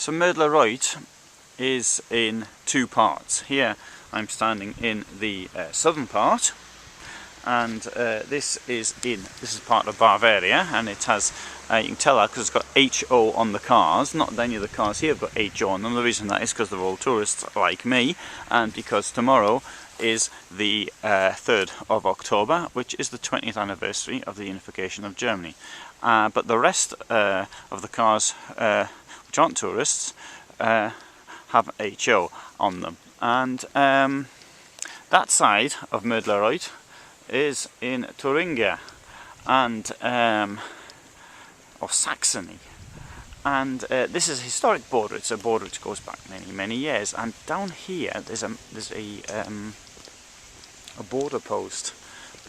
So Mödlareuth is in two parts. Here I'm standing in the southern part, and this is part of Bavaria, and it has you can tell that because it's got HO on the cars. Not any of the cars here have got HO on them. The reason that is because they're all tourists like me, and because tomorrow is the 3rd of October, which is the 20th anniversary of the unification of Germany. But the rest of the cars which aren't tourists have HO on them, and that side of Mödlareuther is in Thuringian and or Saxony, and this is a historic border. It's a border which goes back many years, and down here there's a border post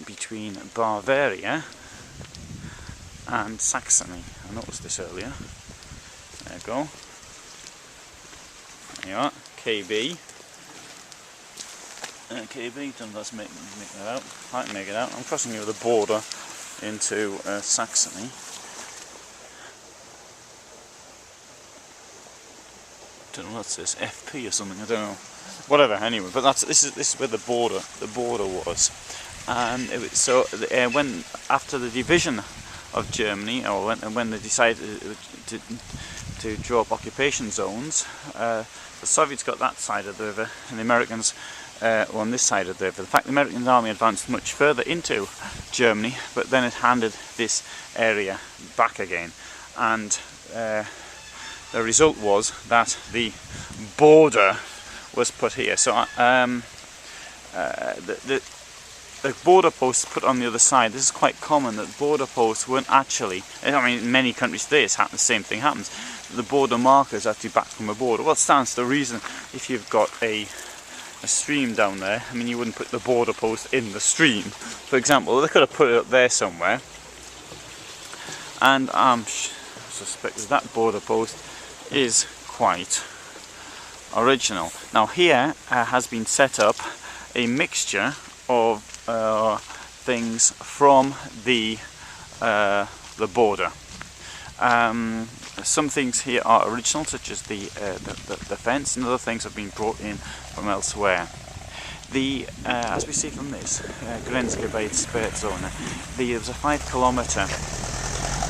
between Bavaria and Saxony. I noticed this earlier. There you go. There you are, KB. KB, let's make that out. I can make it out. I'm crossing over the border into Saxony. I don't know what's this, FP or something. I don't know. Whatever. Anyway, but this is where the border was, and when after the division of Germany, or when they decided to draw up occupation zones, the Soviets got that side of the river, and the Americans were on this side of the river. In fact, the American army advanced much further into Germany, but then it handed this area back again, and the result was that the border was put here. So the border posts put on the other side. This is quite common, that border posts weren't actually, I mean, in many countries today the same thing happens. The border markers actually back from a border. Well, it stands to reason if you've got a stream down there. I mean, you wouldn't put the border post in the stream, for example. They could have put it up there somewhere, and I suspect that border post is quite original. Now here has been set up a mixture of things from the border. Some things here are original, such as the fence, and other things have been brought in from elsewhere. As we see from this, Grenzgebietssperrzone, there's a 5-kilometer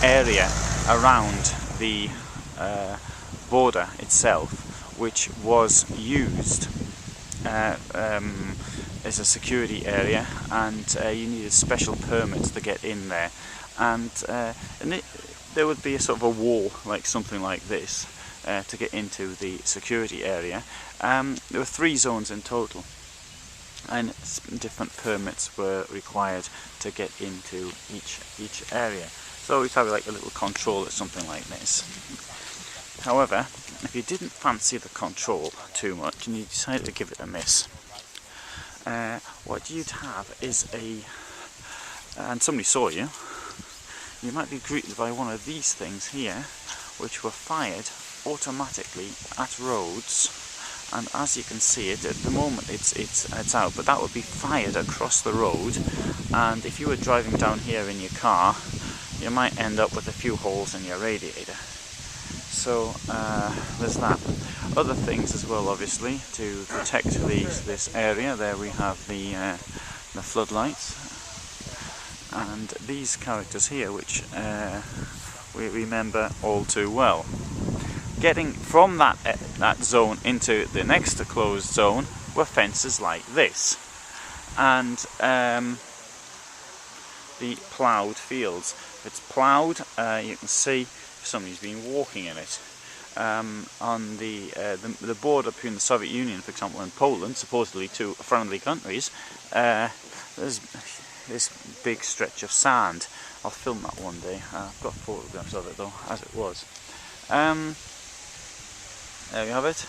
area around the border itself, which was used as a security area, and you needed special permits to get in there, and there would be a sort of a wall, like something like this, to get into the security area. There were 3 zones in total, and different permits were required to get into each area. So we'd have like a little control or something like this. However, if you didn't fancy the control too much and you decided to give it a miss, what you'd have is and somebody saw you, you might be greeted by one of these things here, which were fired automatically at roads. And as you can see it, at the moment it's out, but that would be fired across the road, and if you were driving down here in your car, you might end up with a few holes in your radiator. So there's that. Other things as well, obviously, to protect this area. There we have the floodlights, and these characters here, which we remember all too well. Getting from that zone into the next closed zone were fences like this, and the ploughed fields. If it's ploughed, you can see somebody's been walking in it. On the border between the Soviet Union, for example, and Poland, supposedly two friendly countries, there's this big stretch of sand. I'll film that one day. I've got photographs of it though, as it was. There we have it.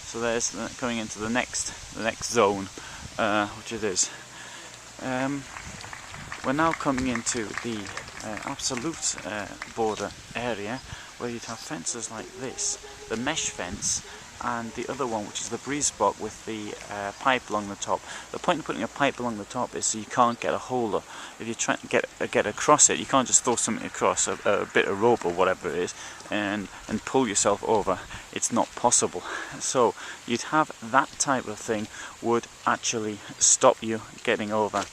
So there's coming into the next zone, which it is. We're now coming into the absolute border area, where you'd have fences like this. The mesh fence and the other one, which is the breeze block with the pipe along the top. The point of putting a pipe along the top is so you can't get a hold of. If you try to get across it, you can't just throw something across, a bit of rope or whatever it is, and pull yourself over. It's not possible. So you'd have that type of thing would actually stop you getting over.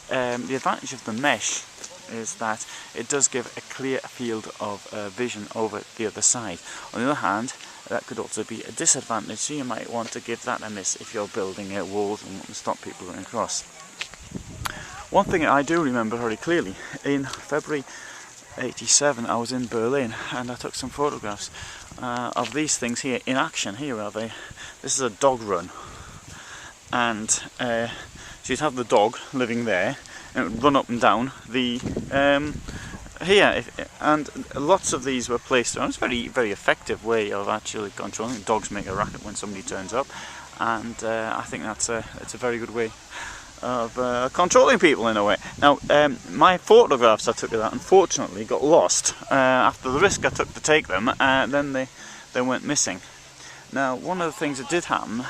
The advantage of the mesh is that it does give a clear field of vision over the other side. On the other hand, that could also be a disadvantage, so you might want to give that a miss if you're building walls and want to stop people going across. One thing I do remember very clearly, in February 87 I was in Berlin and I took some photographs of these things here in action. Here are they. This is a dog run, and so you'd have the dog living there and it would run up and down the here, and lots of these were placed around. It's a very effective way of actually controlling. Dogs make a racket when somebody turns up, and I think it's a very good way of controlling people in a way. Now, my photographs I took of that unfortunately got lost after the risk I took to take them. Then they went missing. Now, one of the things that did happen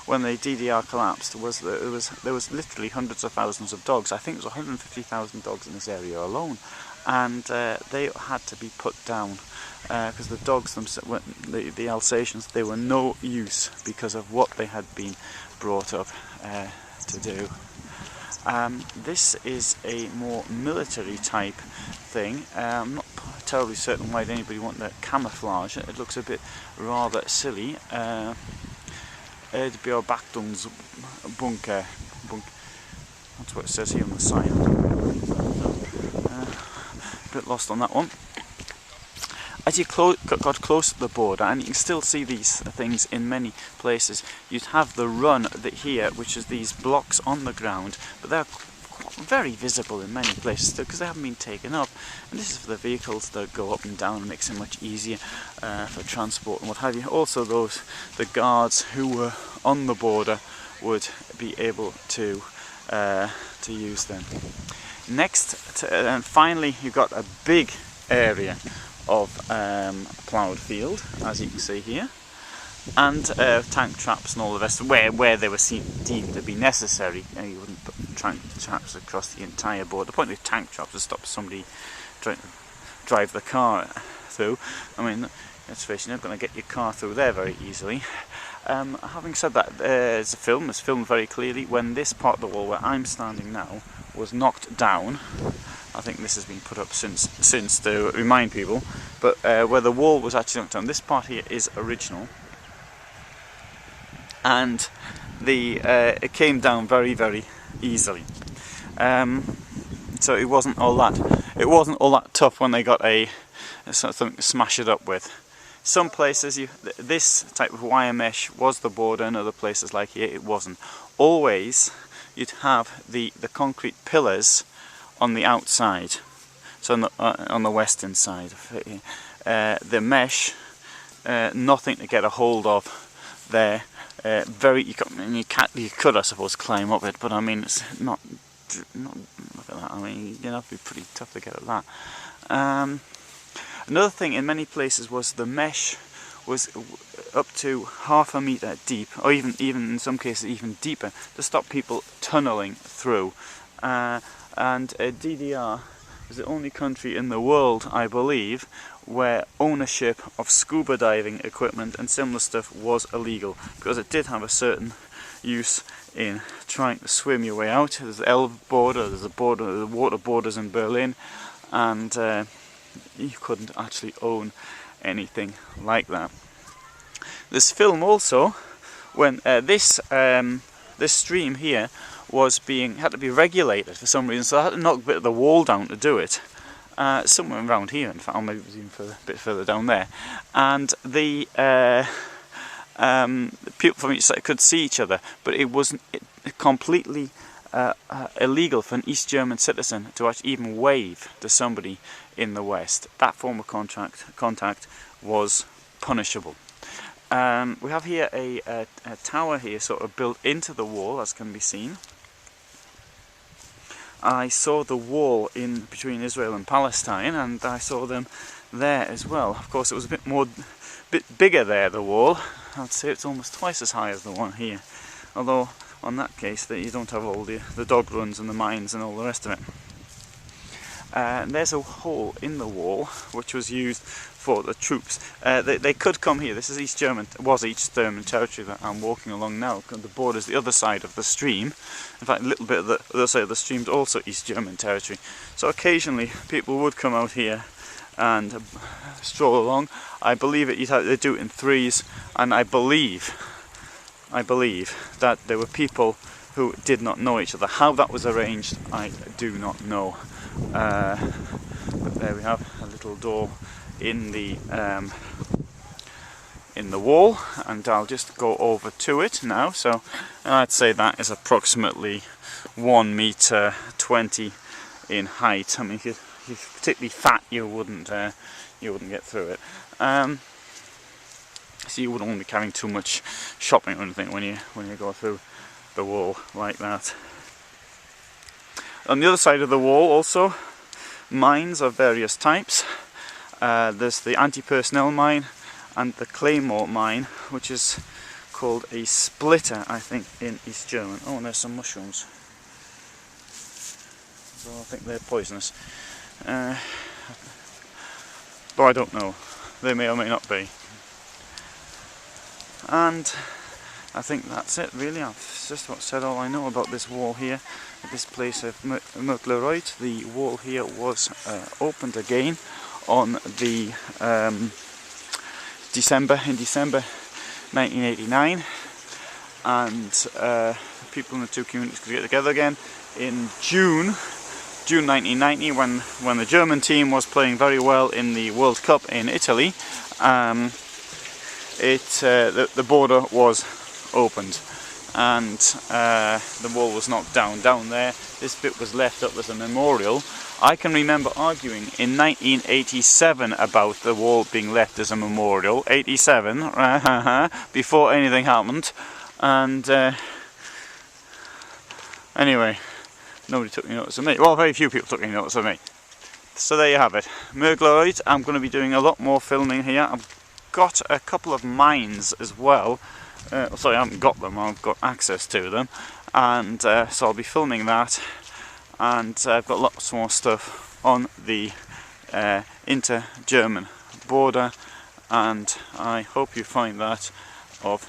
when the DDR collapsed was that there was literally hundreds of thousands of dogs. I think it was 150,000 dogs in this area alone, and they had to be put down because the dogs themselves, the Alsatians, they were no use because of what they had been brought up to do. This is a more military type thing. I'm not terribly certain why anybody want to camouflage it. It looks a bit rather silly. Beobachtungsbunker. That's what it says here on the side. A bit lost on that one. As you got close to the border, and you can still see these things in many places, you'd have the run here, which is these blocks on the ground, but they're very visible in many places because they haven't been taken up. And this is for the vehicles that go up and down, and makes it much easier for transport and what have you. Also, the guards who were on the border would be able to use them. Next, and finally, you've got a big area of ploughed field, as you can see here, and tank traps and all the rest, where they were deemed to be necessary. You wouldn't put tank traps across the entire board. The point of tank traps is to stop somebody trying to drive the car through. I mean, let's face it, you're not going to get your car through there very easily. Having said that, it's filmed very clearly when this part of the wall where I'm standing now was knocked down. I think this has been put up since to remind people, but where the wall was actually knocked down, this part here is original, and it came down very easily. So it wasn't all that tough when they got something to smash it up with. Some places this type of wire mesh was the border, and other places like here it wasn't. Always you'd have the concrete pillars on the outside, so on the western side. The mesh, nothing to get a hold of there. You could, I suppose, climb up it, but I mean, it's not. Look at that. I mean, you'd have to be pretty tough to get at that. Another thing in many places was the mesh was up to ½ metre deep, or even in some cases even deeper, to stop people tunnelling through. And DDR was the only country in the world, I believe, where ownership of scuba diving equipment and similar stuff was illegal, because it did have a certain use in trying to swim your way out. There's the Elbe border, there's the water borders in Berlin, and you couldn't actually own anything like that. This film also, when this stream here had to be regulated for some reason, so I had to knock a bit of the wall down to do it. Somewhere around here, in fact, or maybe it was even a bit further down there. And the people from each side could see each other, but it wasn't completely illegal for an East German citizen to actually even wave to somebody in the West. That form of contact was punishable. We have here a tower here, sort of built into the wall, as can be seen. I saw the wall in between Israel and Palestine, and I saw them there as well. Of course, it was a bit bigger there, the wall, I'd say it's almost twice as high as the one here, although on that case that you don't have all the dog runs and the mines and all the rest of it. And there's a hole in the wall which was used for the troops. They could come here. This is East German territory that I'm walking along now. The border is the other side of the stream. In fact, a little bit of the other side of the stream is also East German territory. So occasionally people would come out here and stroll along. I believe they do it in threes, and I believe that there were people who did not know each other. How that was arranged, I do not know. But there we have a little door in the wall, and I'll just go over to it now. So I'd say that is approximately 1 metre 20 in height. I mean, if you're particularly fat, you wouldn't get through it. So you wouldn't want to be carrying too much shopping or anything when you go through the wall like that. On the other side of the wall also, mines of various types. There's the anti-personnel mine and the claymore mine, which is called a splitter, I think, in East German. Oh, and there's some mushrooms. So I think they're poisonous. But I don't know. They may or may not be. And I think that's it really. I've just about said all I know about this wall here at this place of Mödlareuth. The wall here was opened again on the December 1989, and people in the two communities could get together again in June 1990 when the German team was playing very well in the World Cup in Italy. The border was opened, and the wall was knocked down there. This bit was left up as a memorial. I can remember arguing in 1987 about the wall being left as a memorial. 87, before anything happened, and anyway, nobody took any notice of me. Well, very few people took any notice of me. So there you have it, Mödlareuther. I'm going to be doing a lot more filming here. I've got a couple of mines as well. Sorry, I haven't got them, I've got access to them, and so I'll be filming that, and I've got lots more stuff on the inter-German border, and I hope you find that of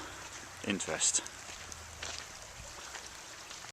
interest.